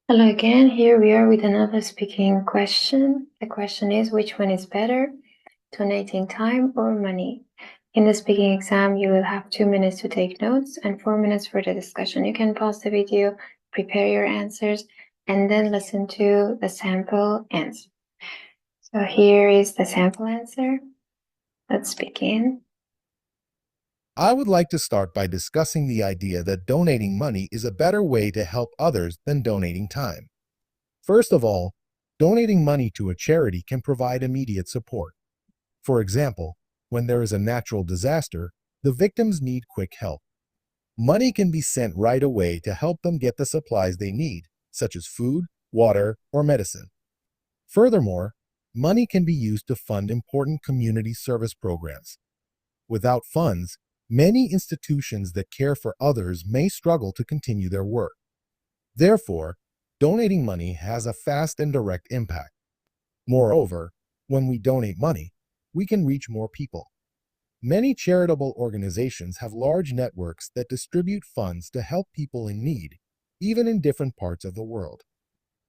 Hello again. Here we are with another speaking question. The question is, which one is better, donating time or money? In the speaking exam, you will have 2 minutes to take notes and 4 minutes for the discussion. You can pause the video, prepare your answers, and then listen to the sample answer. So here is the sample answer. Let's begin. I would like to start by discussing the idea that donating money is a better way to help others than donating time. First of all, donating money to a charity can provide immediate support. For example, when there is a natural disaster, the victims need quick help. Money can be sent right away to help them get the supplies they need, such as food, water, or medicine. Furthermore, money can be used to fund important community service programs. Without funds, many institutions that care for others may struggle to continue their work. Therefore, donating money has a fast and direct impact. Moreover, when we donate money, we can reach more people. Many charitable organizations have large networks that distribute funds to help people in need, even in different parts of the world.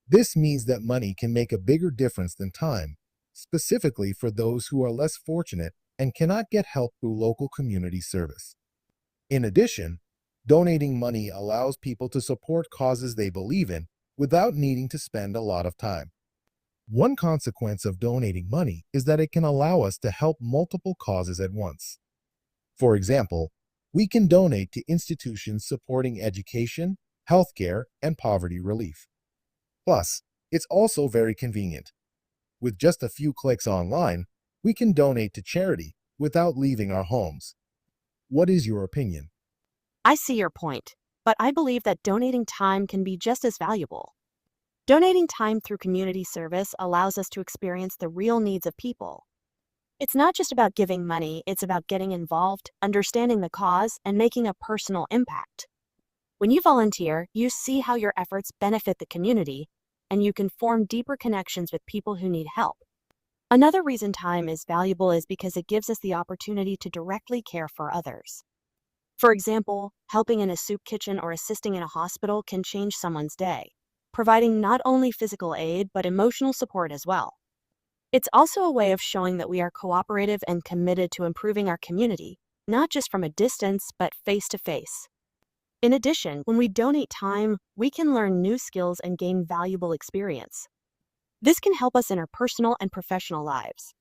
This means that money can make a bigger difference than time, specifically for those who are less fortunate and cannot get help through local community service. In addition, donating money allows people to support causes they believe in without needing to spend a lot of time. One consequence of donating money is that it can allow us to help multiple causes at once. For example, we can donate to institutions supporting education, healthcare, and poverty relief. Plus, it's also very convenient. With just a few clicks online, we can donate to charity without leaving our homes. What is your opinion? I see your point, but I believe that donating time can be just as valuable. Donating time through community service allows us to experience the real needs of people. It's not just about giving money, it's about getting involved, understanding the cause, and making a personal impact. When you volunteer, you see how your efforts benefit the community, and you can form deeper connections with people who need help. Another reason time is valuable is because it gives us the opportunity to directly care for others. For example, helping in a soup kitchen or assisting in a hospital can change someone's day, providing not only physical aid but emotional support as well. It's also a way of showing that we are cooperative and committed to improving our community, not just from a distance but face to face. In addition, when we donate time, we can learn new skills and gain valuable experience. This can help us in our personal and professional lives.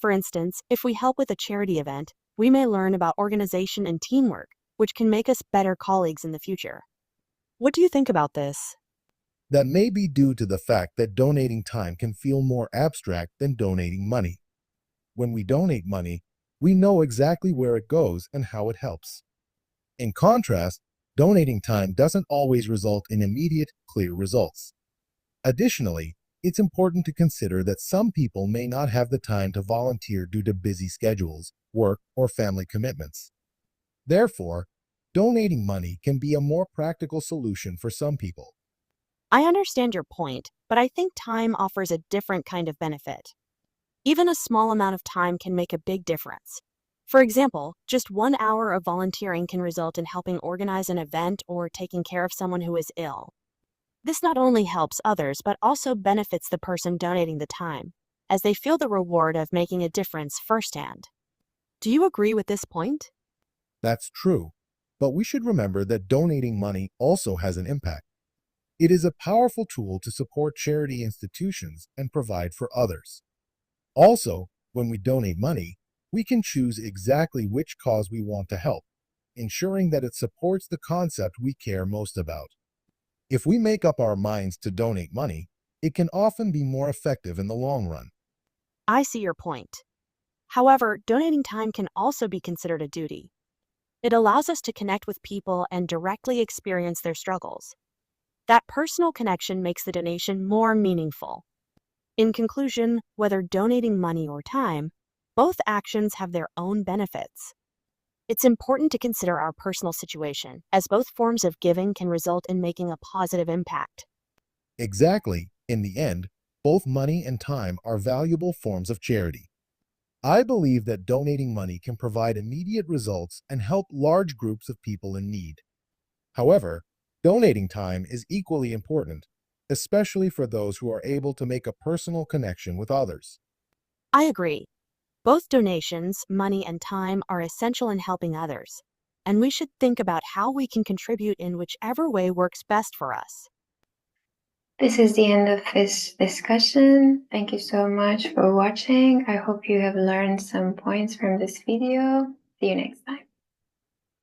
For instance, if we help with a charity event, we may learn about organization and teamwork, which can make us better colleagues in the future. What do you think about this? That may be due to the fact that donating time can feel more abstract than donating money. When we donate money, we know exactly where it goes and how it helps. In contrast, donating time doesn't always result in immediate, clear results. Additionally, it's important to consider that some people may not have the time to volunteer due to busy schedules, work, or family commitments. Therefore, donating money can be a more practical solution for some people. I understand your point, but I think time offers a different kind of benefit. Even a small amount of time can make a big difference. For example, just 1 hour of volunteering can result in helping organize an event or taking care of someone who is ill. This not only helps others, but also benefits the person donating the time, as they feel the reward of making a difference firsthand. Do you agree with this point? That's true, but we should remember that donating money also has an impact. It is a powerful tool to support charity institutions and provide for others. Also, when we donate money, we can choose exactly which cause we want to help, ensuring that it supports the concept we care most about. If we make up our minds to donate money, it can often be more effective in the long run. I see your point. However, donating time can also be considered a duty. It allows us to connect with people and directly experience their struggles. That personal connection makes the donation more meaningful. In conclusion, whether donating money or time, both actions have their own benefits. It's important to consider our personal situation, as both forms of giving can result in making a positive impact. Exactly, in the end, both money and time are valuable forms of charity. I believe that donating money can provide immediate results and help large groups of people in need. However, donating time is equally important, especially for those who are able to make a personal connection with others. I agree. Both donations, money and time, are essential in helping others, and we should think about how we can contribute in whichever way works best for us. This is the end of this discussion. Thank you so much for watching. I hope you have learned some points from this video. See you next time.